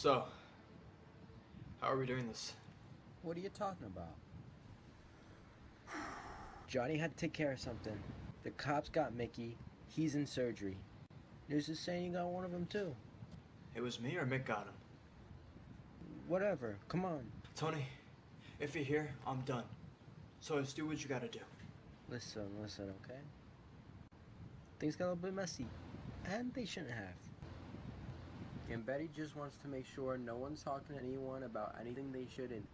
So, how are we doing this? What are you talking about? Johnny had to take care of something. The cops got Mickey. He's in surgery. News is saying you got one of them too. It was me or Mick got him? Whatever, come on. Tony, if you're here, I'm done. So just do what you gotta do. Listen, okay? Things got a little bit messy. And they shouldn't have. And Betty just wants to make sure no one's talking to anyone about anything they shouldn't.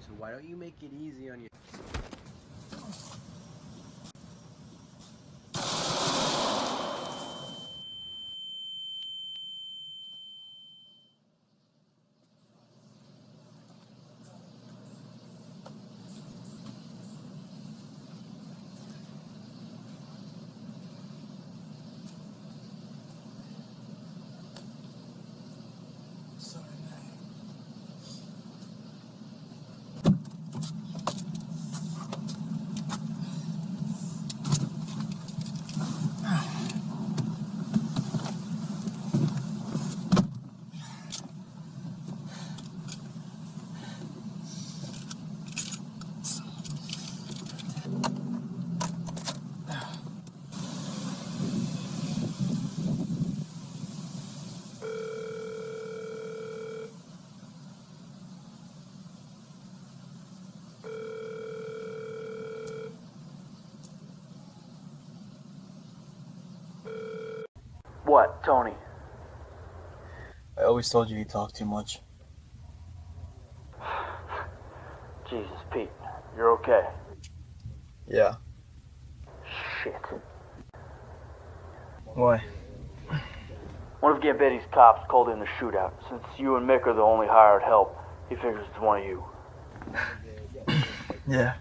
So why don't you make it easy on your... What, Tony? I always told you talk too much. Jesus, Pete, you're okay? Yeah. Shit. Why? One of Gambetti's cops called in the shootout. Since you and Mick are the only hired help, he figures it's one of you. Yeah,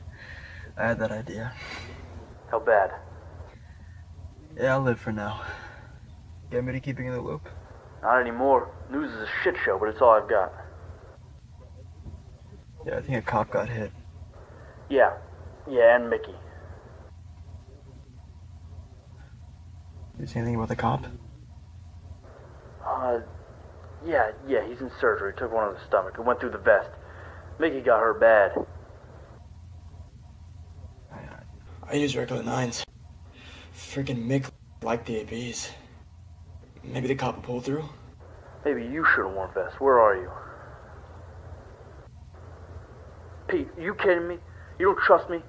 I had that idea. How bad? Yeah, I'll live for now. Get me to keeping in the loop? Not anymore. News is a shit show, but it's all I've got. Yeah, I think a cop got hit. Yeah, and Mickey. You see anything about the cop? Yeah, he's in surgery. Took one on the stomach. It went through the vest. Mickey got hurt bad. I use regular 9s. Freaking Mick liked the ABs. Maybe the cop pulled through? Maybe you should have worn vests. Where are you? Pete, are you kidding me? You don't trust me?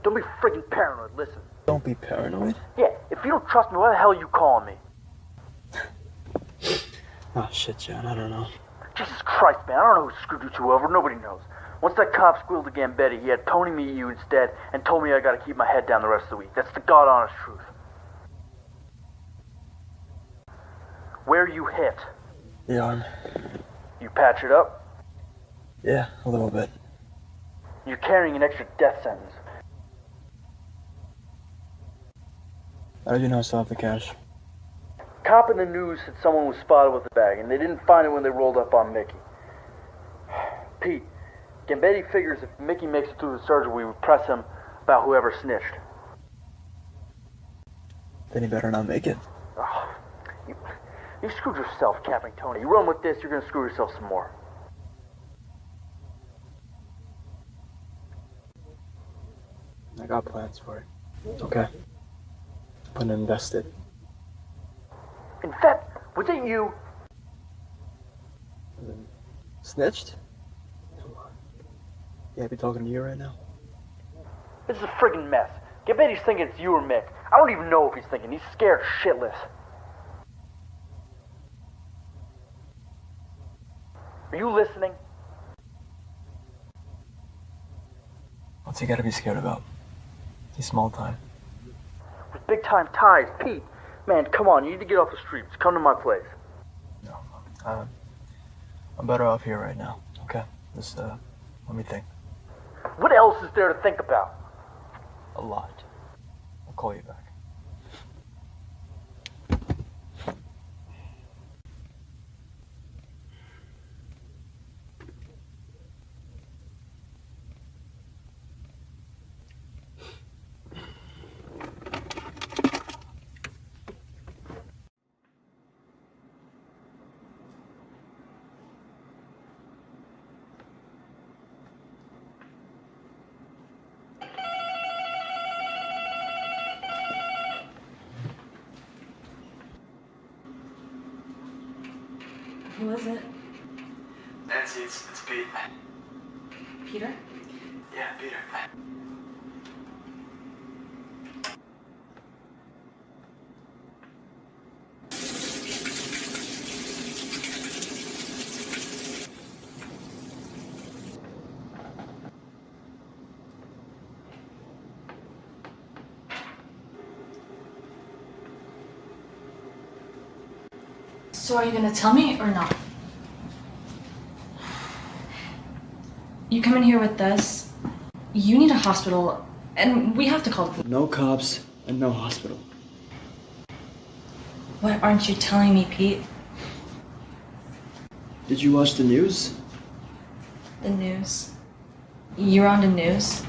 Don't be freaking paranoid, listen. Don't be paranoid. Yeah, if you don't trust me, why the hell are you calling me? Oh shit, John, I don't know. Jesus Christ, man, I don't know who screwed you two over. Nobody knows. Once that cop squealed to Gambetti, he had Tony meet you instead and told me I gotta keep my head down the rest of the week. That's the God-honest truth. Where you hit? The arm. You patch it up? Yeah, a little bit. You're carrying an extra death sentence. How did you know I still have the cash? Cop in the news said someone was spotted with the bag, and they didn't find it when they rolled up on Mickey. Pete, Gambetti figures if Mickey makes it through the surgery, we would press him about whoever snitched. Then he better not make it. Oh, you screwed yourself, capping Tony. You run with this, you're gonna screw yourself some more. I got plans for it. Okay. I'm gonna invest it. In fact, was it you? Snitched? Come on. Yeah, I'd be talking to you right now. This is a friggin' mess. Gambetti's thinking it's you or Mick. I don't even know if he's thinking. He's scared shitless. Are you listening? What's he gotta be scared about? He's small time. With big time ties, Pete. Man, come on, you need to get off the streets. Come to my place. No, I'm better off here right now. Okay, just let me think. What else is there to think about? A lot. I'll call you back. Who is it? Nancy, it's Pete. Peter? Yeah, Peter. So are you gonna tell me or not? You come in here with this, you need a hospital, and we have to call the police. No cops and no hospital. What aren't you telling me, Pete? Did you watch the news? The news. You're on the news?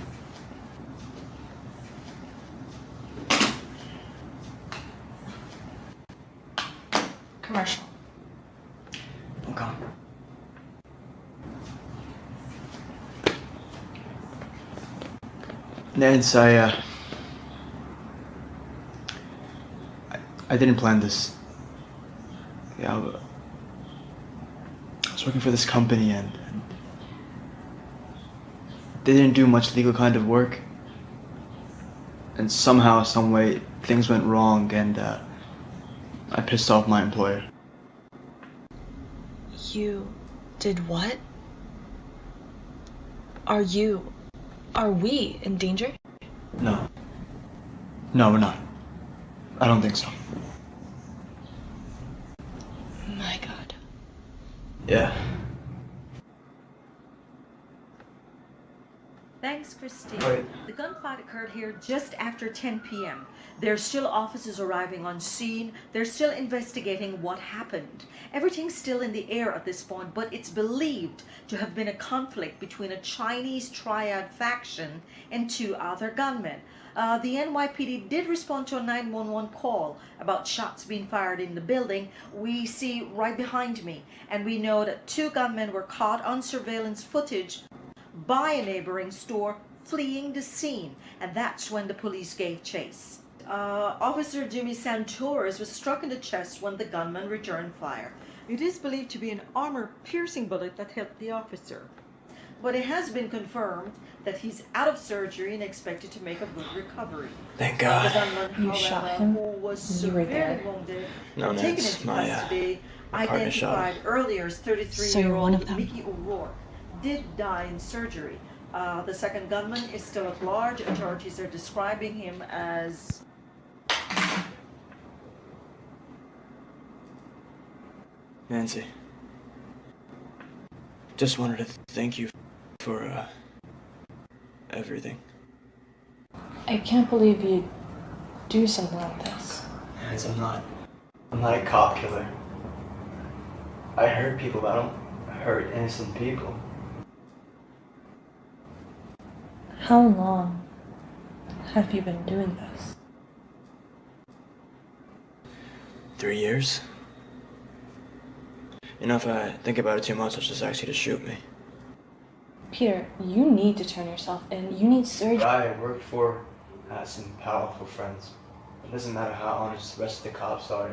Commercial. Okay. Nantz, I didn't plan this. Yeah, I was working for this company and they didn't do much legal kind of work. And somehow, some way, things went wrong and I pissed off my employer. You did what? Are we in danger? No. No, we're not. I don't think so. My God. Yeah. Thanks, Christine. Right. The gunfight occurred here just after 10 p.m. There's still officers arriving on scene. They're still investigating what happened. Everything's still in the air at this point, but it's believed to have been a conflict between a Chinese triad faction and two other gunmen. The NYPD did respond to a 911 call about shots being fired in the building we see right behind me, and we know that two gunmen were caught on surveillance footage by a neighboring store fleeing the scene, and that's when the police gave chase. Officer Jimmy Santoris was struck in the chest when the gunman returned fire. It is believed to be an armor-piercing bullet that hit the officer, but it has been confirmed that he's out of surgery and expected to make a good recovery. Thank God. The gunman, You shot him? who was You were severely there? wounded, No, taken Nantz, into my custody, partner shot him. identified earlier as So you're one 33-year-old of them? Mickey O'Rourke, did die in surgery. The second gunman is still at large. Authorities are describing him as... Nancy, just wanted to thank you for everything. I can't believe you'd do something like this. Nantz, I'm not a cop killer. I hurt people, but I don't hurt innocent people. How long have you been doing this? 3 years? You know, if I think about it too much, I'll just ask you to shoot me. Peter, you need to turn yourself in. You need surgery. The guy I worked for has some powerful friends. It doesn't matter how honest the rest of the cops are.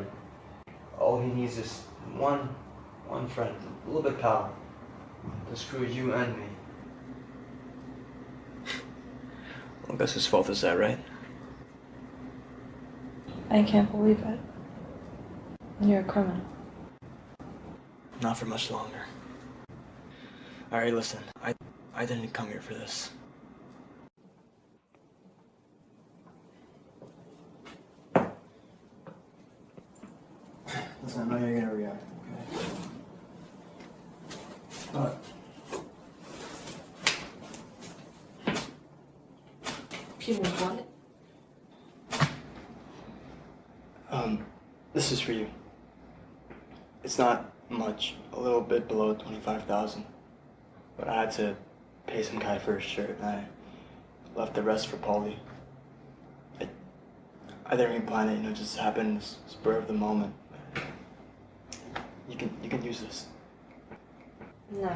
All he needs is one friend, a little bit of power, to screw you and me. Well, that's his fault, is that right? I can't believe it. You're a criminal. Not for much longer. Alright, listen, I didn't come here for this. Listen, I know you're gonna react, okay? But Peter, what? this is for you. It's not much, a little bit below 25,000. But I had to pay some guy for his shirt, and I left the rest for Paulie. I didn't even plan it, it just happened, spur of the moment. You can use this. No.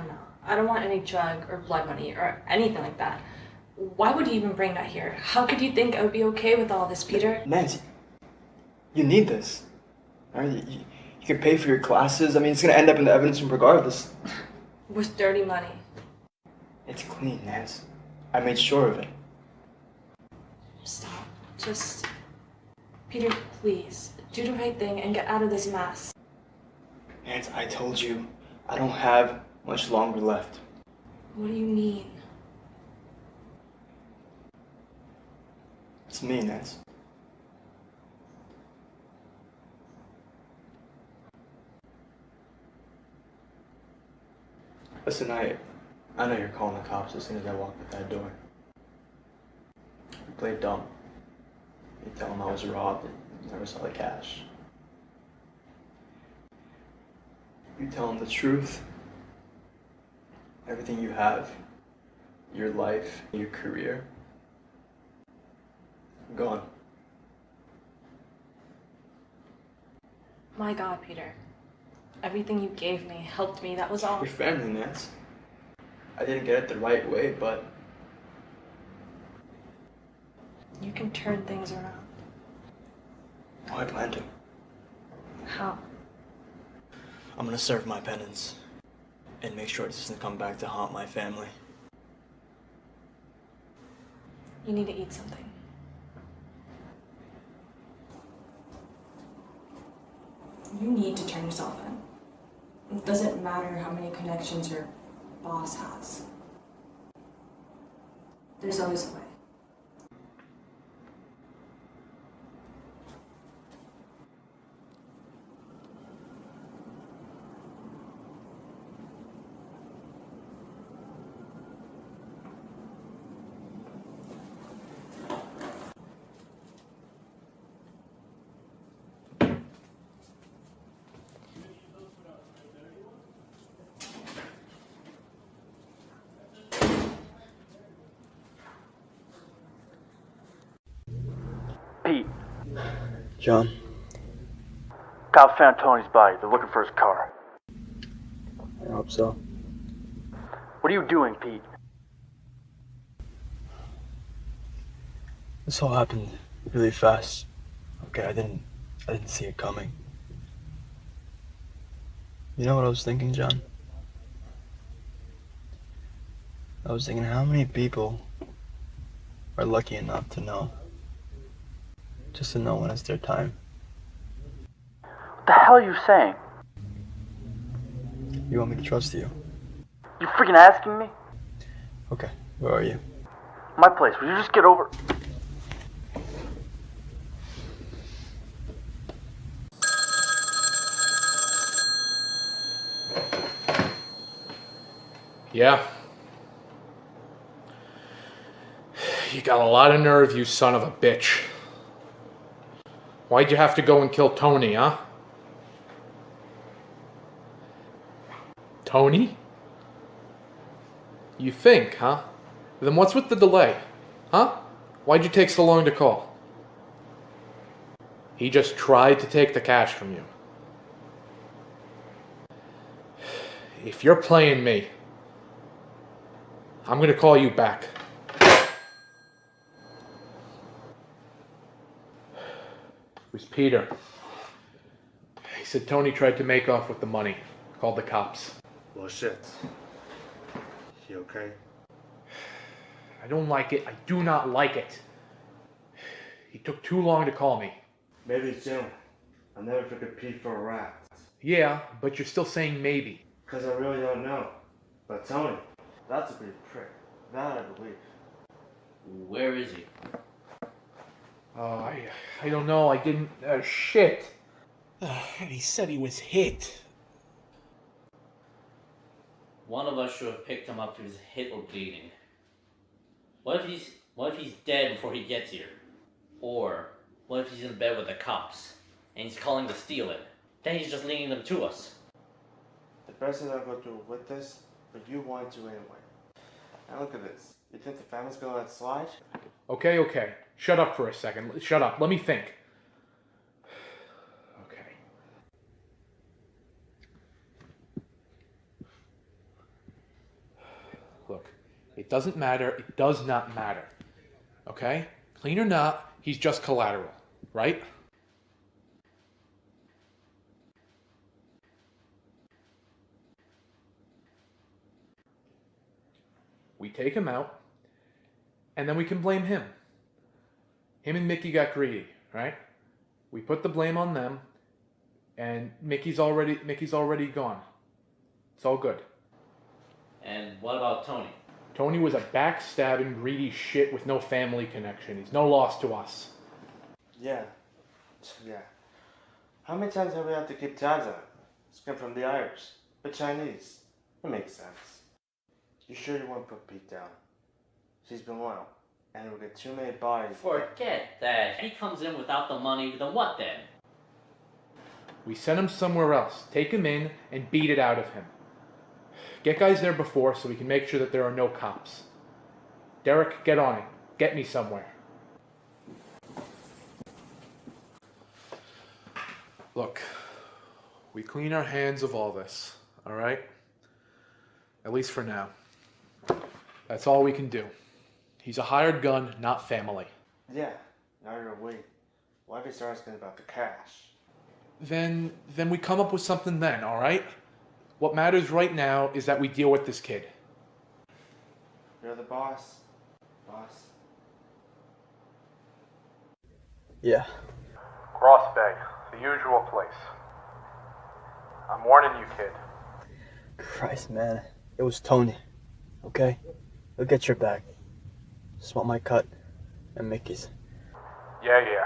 I don't want any drug or blood money or anything like that. Why would you even bring that here? How could you think I would be okay with all this, Peter? Nancy, you need this. All right? You can pay for your classes. I mean, it's gonna end up in the evidence room regardless. With dirty money. It's clean, Nantz. I made sure of it. Stop. Just... Peter, please. Do the right thing and get out of this mess. Nantz, I told you, I don't have much longer left. What do you mean? It's me, Nantz. Listen, I know you're calling the cops as soon as I walk out that door. You played dumb. You tell them I was robbed and never saw the cash. You tell them the truth. Everything you have, your life, your career, gone. My God, Peter. Everything you gave me helped me. That was all. Your family, Nantz. I didn't get it the right way, but You can turn things around. oh, I plan to. How? I'm gonna serve my penance and make sure it doesn't come back to haunt my family. You need to eat something. You need to turn yourself in. It doesn't matter how many connections your boss has. There's always a way. Pete, John, cops found Tony's body. They're looking for his car. I hope so. What are you doing, Pete? This all happened really fast. Okay, I didn't see it coming. You know what I was thinking, John? I was thinking how many people are lucky enough to know. Just to know when it's their time. What the hell are you saying? You want me to trust you? You freaking asking me? Okay, where are you? My place. Will you just get over? Yeah. You got a lot of nerve, you son of a bitch. Why'd you have to go and kill Tony, huh? Tony? You think, huh? Then what's with the delay? Huh? Why'd you take so long to call? He just tried to take the cash from you. If you're playing me, I'm gonna call you back. It was Peter. He said Tony tried to make off with the money. Called the cops. Well, shit. You okay? I don't like it. I do not like it. He took too long to call me. Maybe it's Jim. I never took a pee for a rat. Yeah, but you're still saying maybe. Because I really don't know. But Tony, that's a big prick. That I believe. Where is he? I don't know. I didn't... shit. He said he was hit. One of us should have picked him up if he was hit or bleeding. What if he's dead before he gets here? Or what if he's in bed with the cops and he's calling to steal it? Then he's just leading them to us. The best thing I go through with this, but you want to anyway. Now look at this. You think the family's gonna let it slide? Okay. Shut up for a second. Shut up. Let me think. Okay. Look, it doesn't matter. It does not matter. Okay? Clean or not, he's just collateral, right? we take him out, and then we can blame him. Him and Mickey got greedy, right? We put the blame on them, and Mickey's already gone. It's all good. And what about Tony? Tony was a backstabbing, greedy shit with no family connection. He's no loss to us. Yeah. How many times have we had to keep tabs on him? He's come from the Irish, the Chinese. It makes sense. You sure you won't put Pete down? She's been loyal, and we'll get too many bodies. Forget that. He comes in without the money, then what then? We send him somewhere else. Take him in and beat it out of him. Get guys there before so we can make sure that there are no cops. Derek, get on it. Get me somewhere. Look, we clean our hands of all this, all right? At least for now. That's all we can do. He's a hired gun, not family. Yeah, now you're away. Why if he starts asking about the cash? Then we come up with something then, all right? What matters right now is that we deal with this kid. You're the boss. Boss. Yeah. Cross Bay, the usual place. I'm warning you, kid. Christ, man. It was Tony. Okay? He'll get your back. Just want my cut and Mickey's. Yeah.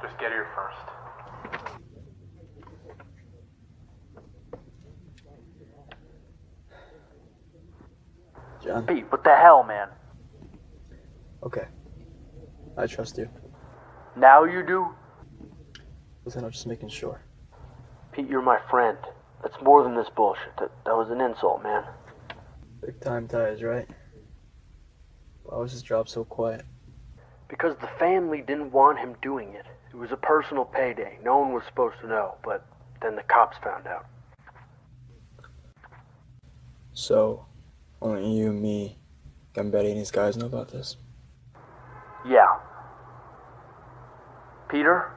Just get here first. John? Pete, what the hell, man? Okay. I trust you. Now you do? Listen, I'm just making sure. Pete, you're my friend. That's more than this bullshit. That was an insult, man. Big time ties, right? Why was his job so quiet? Because the family didn't want him doing it. It was a personal payday. No one was supposed to know, but then the cops found out. So, only you, me, Gambetti, and these guys know about this? Yeah. Peter?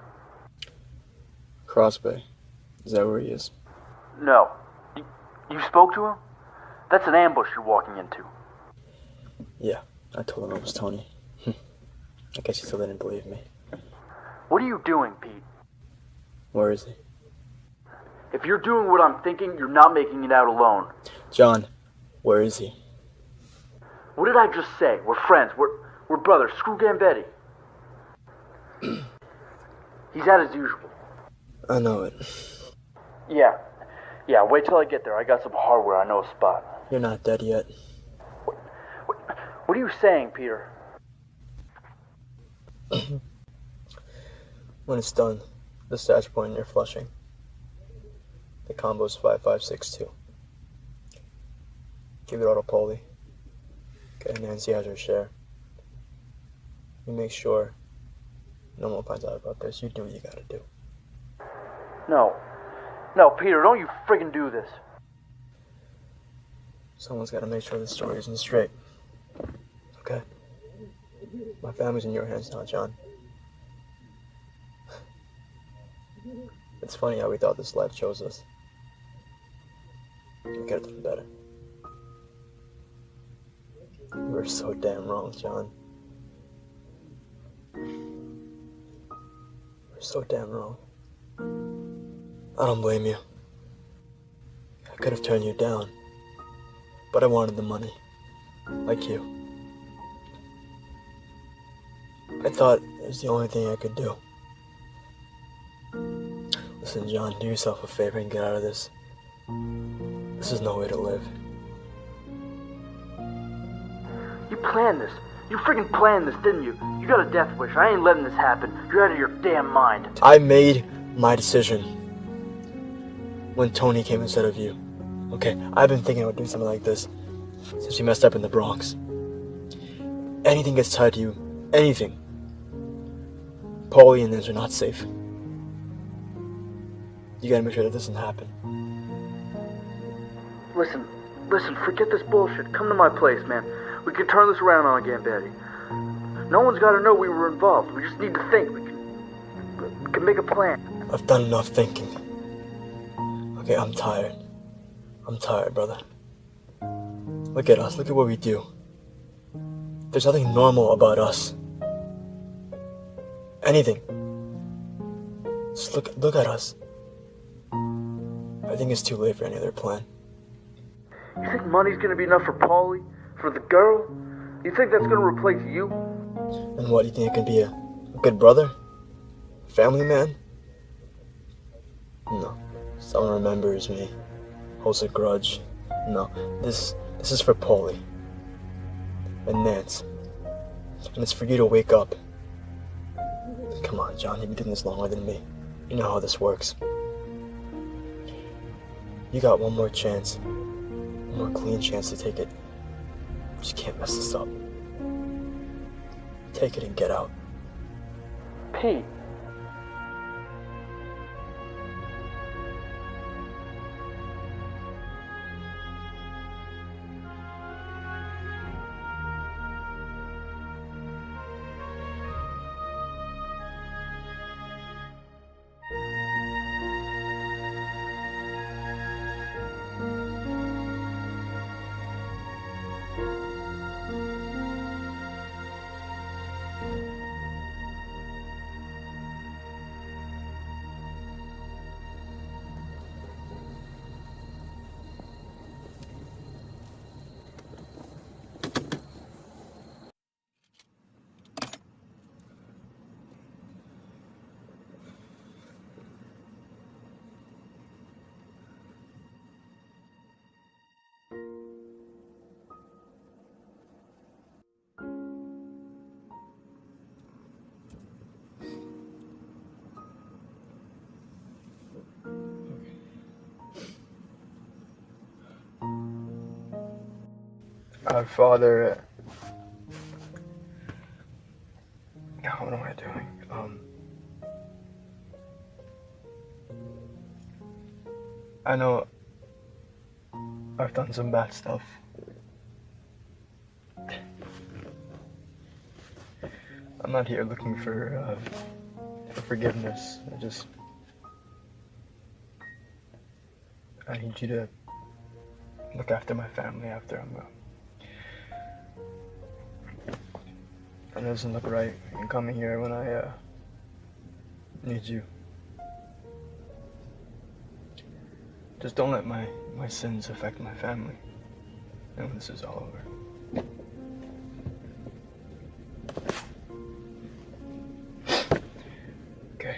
Cross Bay. Is that where he is? No. You spoke to him? That's an ambush you're walking into. Yeah, I told him it was Tony. I guess he still didn't believe me. What are you doing, Pete? Where is he? If you're doing what I'm thinking, you're not making it out alone. John, where is he? What did I just say? We're friends. We're brothers. Screw Gambetti. He's at his usual. I know it. Yeah, wait till I get there. I got some hardware. I know a spot. You're not dead yet. What are you saying, Peter? When it's done, the stash point near Flushing. The combo's 5562. Give it all to Paulie. Okay, Nancy has her share. You make sure no one finds out about this. You do what you gotta do. No, Peter, don't you friggin' do this. Someone's gotta make sure the story isn't straight. Okay? My family's in your hands now, John. It's funny how we thought this life chose us. We could have done better. We were so damn wrong, John. We're so damn wrong. I don't blame you. I could have turned you down, but I wanted the money, like you. I thought it was the only thing I could do. Listen, John, do yourself a favor and get out of this. This is no way to live. You planned this. You friggin' planned this, didn't you? You got a death wish. I ain't letting this happen. You're out of your damn mind. I made my decision when Tony came instead of you. Okay, I've been thinking about doing something like this since you messed up in the Bronx. Anything gets tied to you, anything. Paulie and Nantz are not safe. You gotta make sure that doesn't happen. Listen, forget this bullshit. Come to my place, man. We can turn this around on Gambetti. No one's gotta know we were involved. We just need to think. We can make a plan. I've done enough thinking. Okay, I'm tired. I'm tired, brother. Look at us. Look at what we do. There's nothing normal about us. Anything. Just look at us. I think it's too late for any other plan. You think money's gonna be enough for Paulie? For the girl? You think that's gonna replace you? And what, do you think I can be a good brother? Family man? No. Someone remembers me. Holds a grudge. No. This is for Paulie. And Nantz. And it's for you to wake up. Come on, John, you've been doing this longer than me. You know how this works. You got one more chance. One more clean chance to take it. You just can't mess this up. Take it and get out. Pete. Father, what am I doing? I know I've done some bad stuff. I'm not here looking for forgiveness. I need you to look after my family after I'm gone. It doesn't look right in coming here when I need you. Just don't let my sins affect my family. And when this is all over. Okay.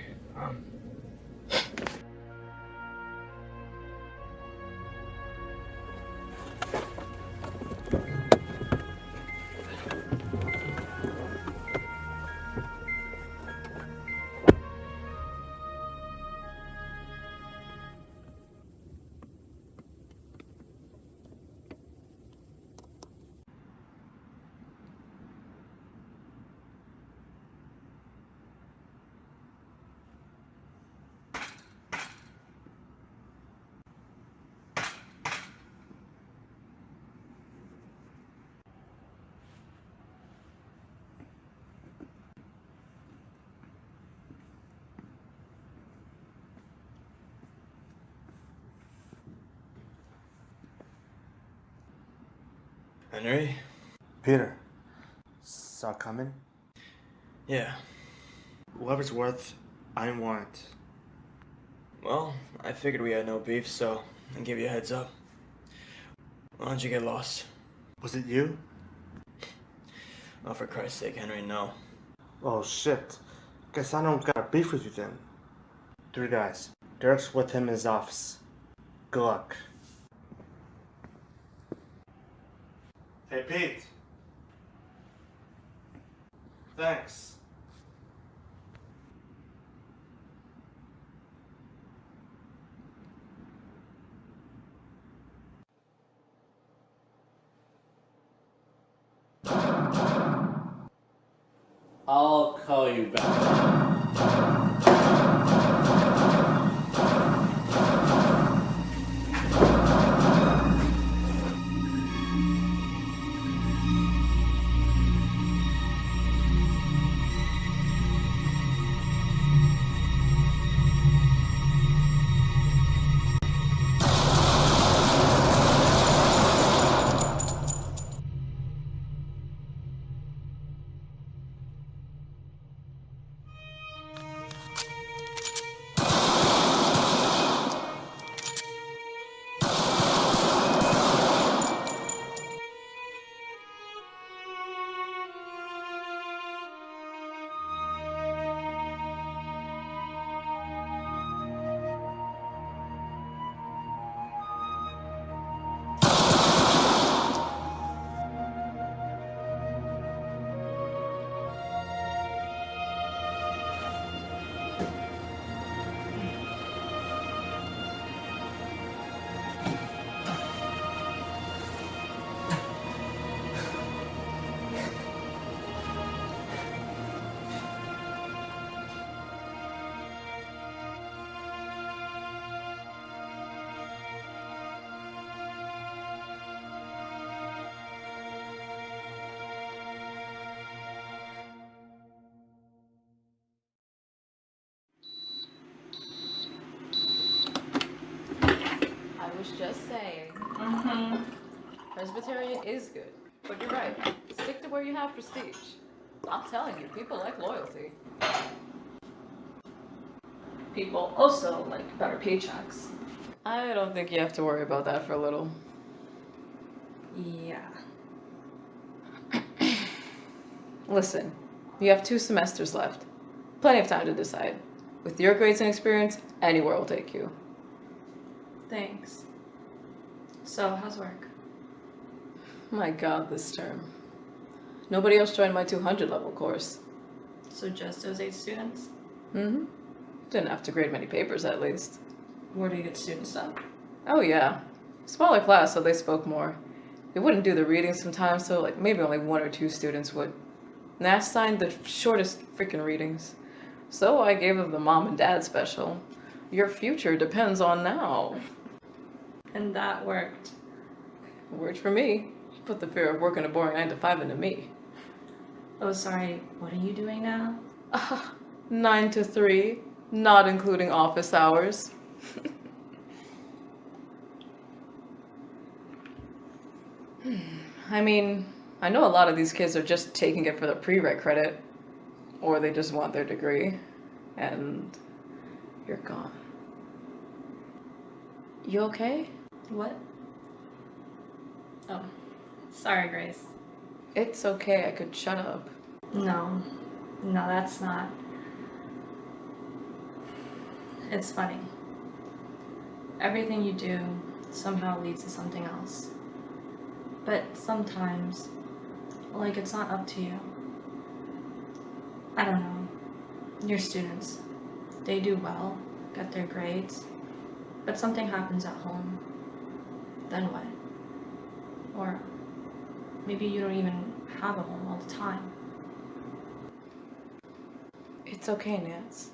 Henry? Peter, saw coming? Yeah. Whatever's worth, I want. Well, I figured we had no beef, so I'll give you a heads up. Why don't you get lost? Was it you? Oh, for Christ's sake, Henry, no. Oh shit. Guess I don't got a beef with you then. 3 guys. Derek's with him in his office. Good luck. Hey Pete. Thanks. I'll call you back. Just saying. Mm-hmm. Presbyterian is good, but you're right. Stick to where you have prestige. I'm telling you, people like loyalty. People also like better paychecks. I don't think you have to worry about that for a little. Yeah. Listen, you have 2 semesters left. Plenty of time to decide. With your grades and experience, anywhere will take you. Thanks. So, how's work? My god, this term. Nobody else joined my 200 level course. So just those 8 students? Mm-hmm. Didn't have to grade many papers, at least. Where do you get students up? Oh yeah. Smaller class, so they spoke more. They wouldn't do the readings sometimes, so like maybe only 1 or 2 students would. Nash signed the shortest freaking readings. So I gave them the mom and dad special. Your future depends on now. And that worked. Worked for me. Put the fear of working a boring 9 to 5 into me. Oh, sorry. What are you doing now? 9 to 3, not including office hours. I mean, I know a lot of these kids are just taking it for the prereq credit, or they just want their degree, and you're gone. You okay? What? Oh, sorry, Grace. It's okay, I could shut up. No, that's not. It's funny. Everything you do somehow leads to something else. But sometimes, like, it's not up to you. I don't know. Your students, they do well, get their grades, but something happens at home. Then what? Or maybe you don't even have a home all the time. It's okay, Nantz.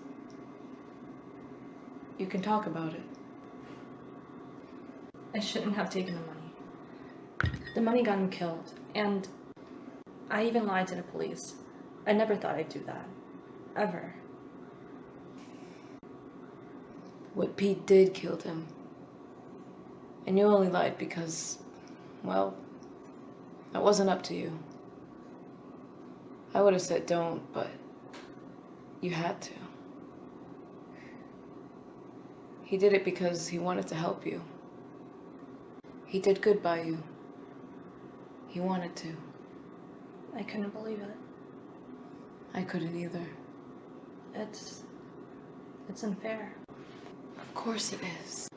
You can talk about it. I shouldn't have taken the money. The money got him killed, and I even lied to the police. I never thought I'd do that. Ever. What Pete did killed him. And you only lied because, well, that wasn't up to you. I would have said don't, but you had to. He did it because he wanted to help you. He did good by you. He wanted to. I couldn't believe it. I couldn't either. It's unfair. Of course it is.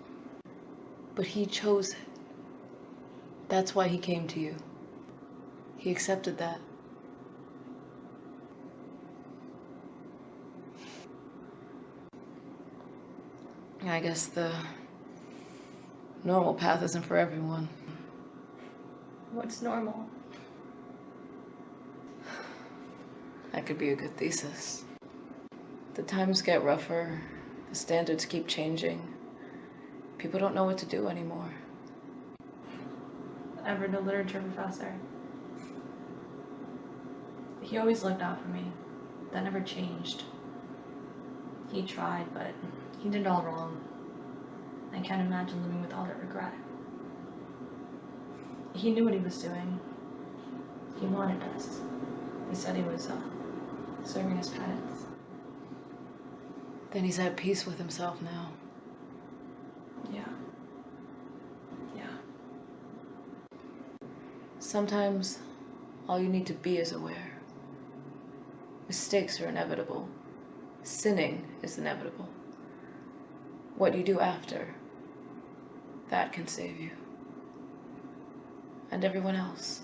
But he chose it. That's why he came to you. He accepted that. I guess the normal path isn't for everyone. What's normal? That could be a good thesis. The times get rougher, the standards keep changing. People don't know what to do anymore. I read a literature professor. He always looked out for me. That never changed. He tried, but he did it all wrong. I can't imagine living with all that regret. He knew what he was doing. He wanted us. He said he was serving his penance. Then he's at peace with himself now. Yeah. Sometimes all you need to be is aware. Mistakes are inevitable. Sinning is inevitable. What you do after, that can save you. And everyone else.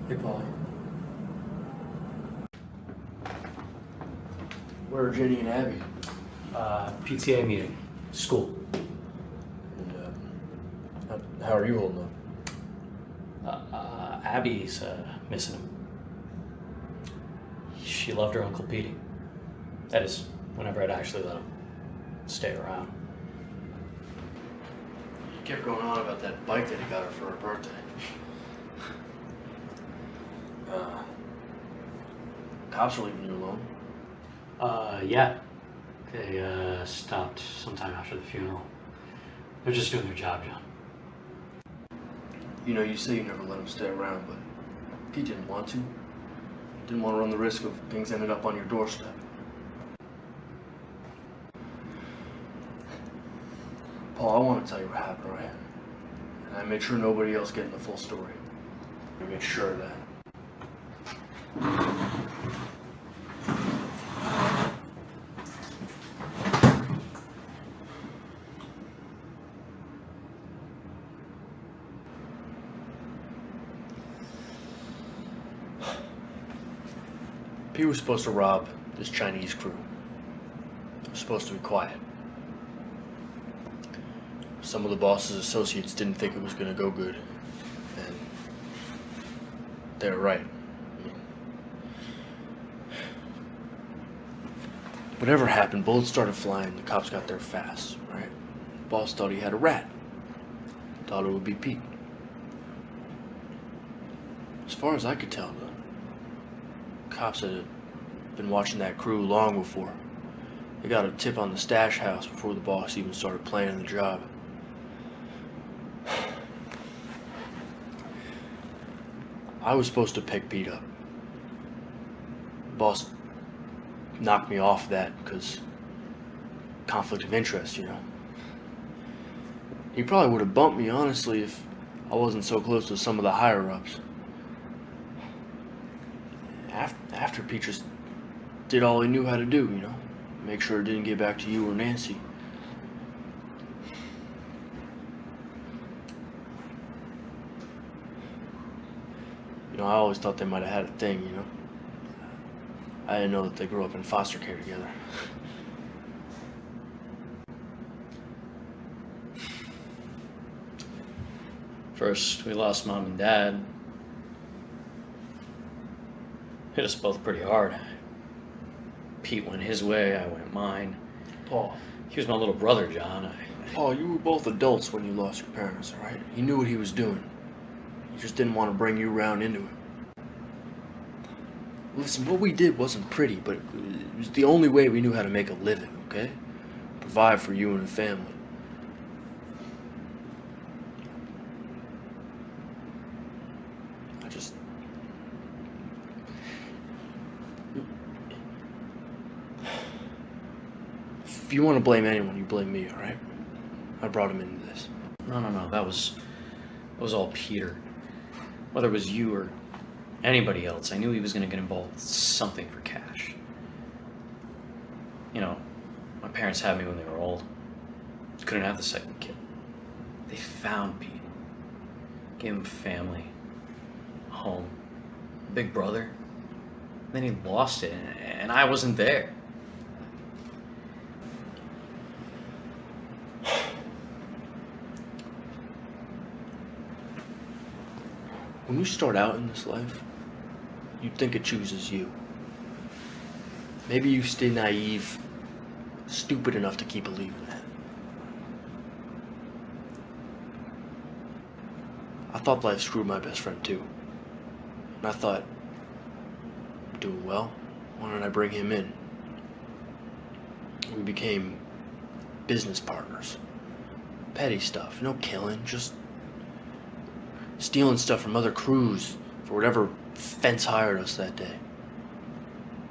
Hey, Polly. Where are Jenny and Abby? PTA meeting. School. And, how are you holding up? Abby's missing him. She loved her Uncle Petey. That is, whenever I'd actually let him stay around. He kept going on about that bike that he got her for her birthday. Cops are leaving you alone. Yeah. They, stopped sometime after the funeral. They're just doing their job, John. You know, you say you never let him stay around, but he didn't want to. Didn't want to run the risk of things ended up on your doorstep. Paul, I want to tell you what happened, right? And I made sure nobody else getting the full story. I made sure of that. Pete was supposed to rob this Chinese crew. It was supposed to be quiet. Some of the boss's associates didn't think it was going to go good, and they were right. I mean, whatever happened, bullets started flying, the cops got there fast, right? The boss thought he had a rat. Thought it would be Pete. As far as I could tell, the cops had been watching that crew long before. They got a tip on the stash house before the boss even started planning the job. I was supposed to pick Pete up. The boss knocked me off that because conflict of interest, you know. He probably would have bumped me, honestly, if I wasn't so close to some of the higher-ups. After Pete just did all he knew how to do, you know. Make sure it didn't get back to you or Nancy. You know, I always thought they might have had a thing, you know. I didn't know that they grew up in foster care together. First, we lost Mom and Dad. Hit us both pretty hard. Pete went his way, I went mine. Paul. He was my little brother, John. Paul, you were both adults when you lost your parents, alright? He knew what he was doing. He just didn't want to bring you around into it. Listen, what we did wasn't pretty, but it was the only way we knew how to make a living, okay? Provide for you and the family. If you want to blame anyone, you blame me, alright? I brought him into this. No, that was all Peter. Whether it was you or anybody else, I knew he was going to get involved with something for cash. You know, my parents had me when they were old. Couldn't have the second kid. They found Pete. Gave him a family, a home, a big brother. Then he lost it, and I wasn't there. When you start out in this life, you think it chooses you. Maybe you stay naive, stupid enough to keep believing that. I thought life screwed my best friend too. And I thought, I'm doing well, why don't I bring him in? We became business partners. Petty stuff, no killing, just stealing stuff from other crews for whatever fence hired us that day.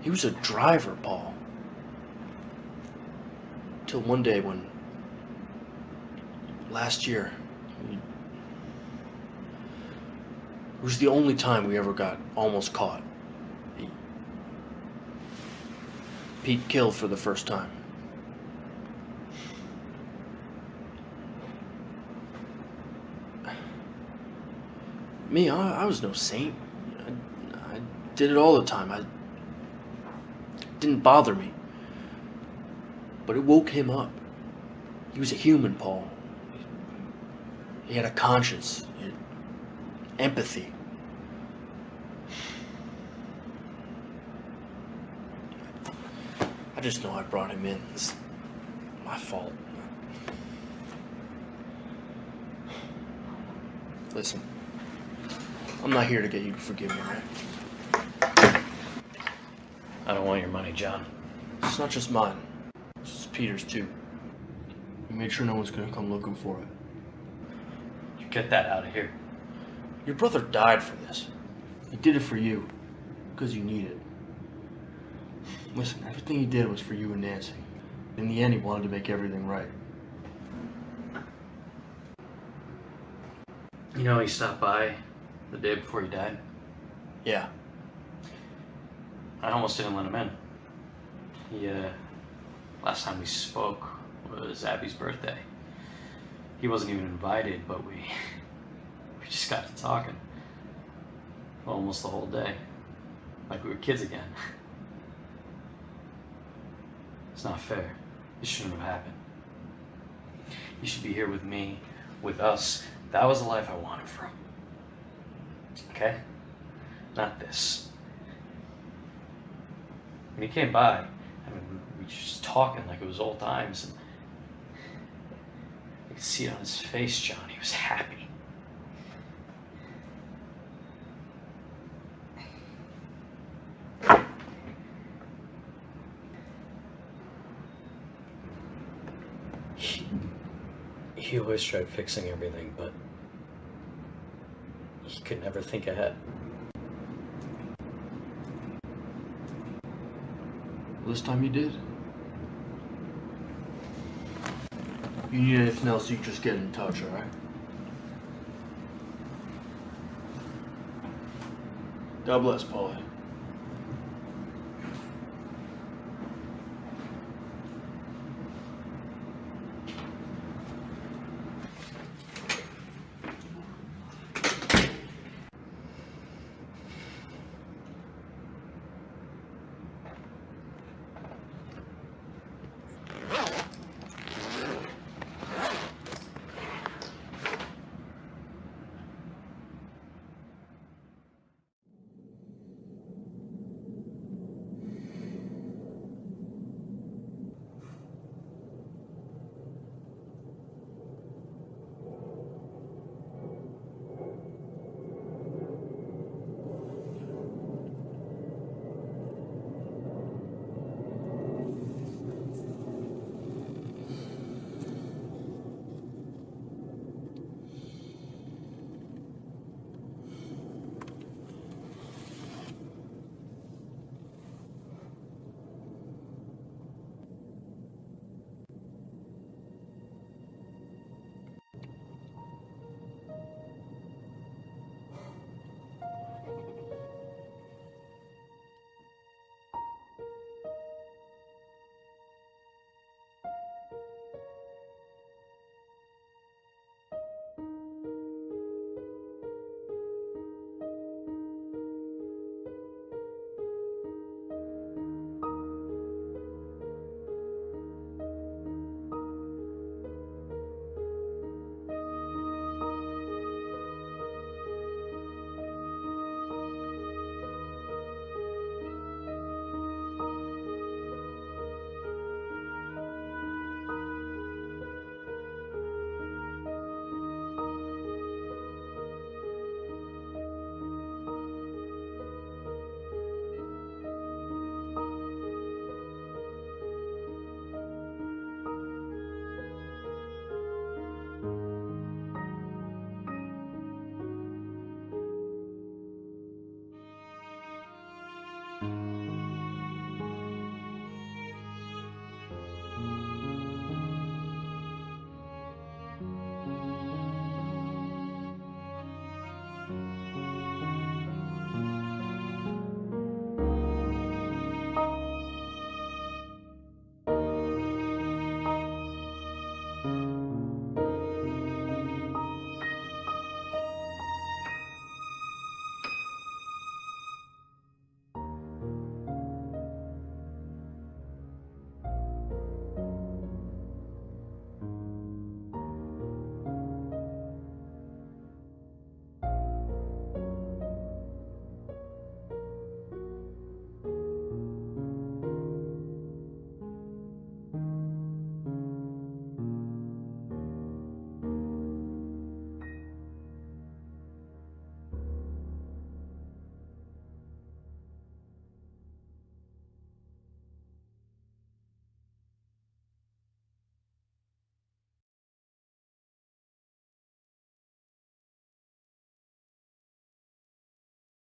He was a driver, Paul. Till one day when, last year, it was the only time we ever got almost caught. Pete killed for the first time. Me, I was no saint. I did it all the time. It didn't bother me. But it woke him up. He was a human, Paul. He had a conscience. He had empathy. just know I brought him in. It's my fault. Listen, I'm not here to get you to forgive me, right? I don't want your money, John. It's not just mine. It's Peter's too. We made sure no one's gonna come looking for it. You get that out of here. Your brother died for this. He did it for you. Because you need it. Listen, everything he did was for you and Nancy. In the end, he wanted to make everything right. You know, he stopped by the day before he died. Yeah. I almost didn't let him in. He, last time we spoke was Abby's birthday. He wasn't even invited, but we just got to talking. Almost the whole day. Like we were kids again. It's not fair. This shouldn't have happened. You should be here with me, with us. That was the life I wanted for him. Okay? Not this. When he came by, I mean, we were just talking like it was old times, and I could see it on his face, John. He was happy. He always tried fixing everything, but he could never think ahead. This time you did. If you need anything else, you just get in touch, alright? God bless, Paulie.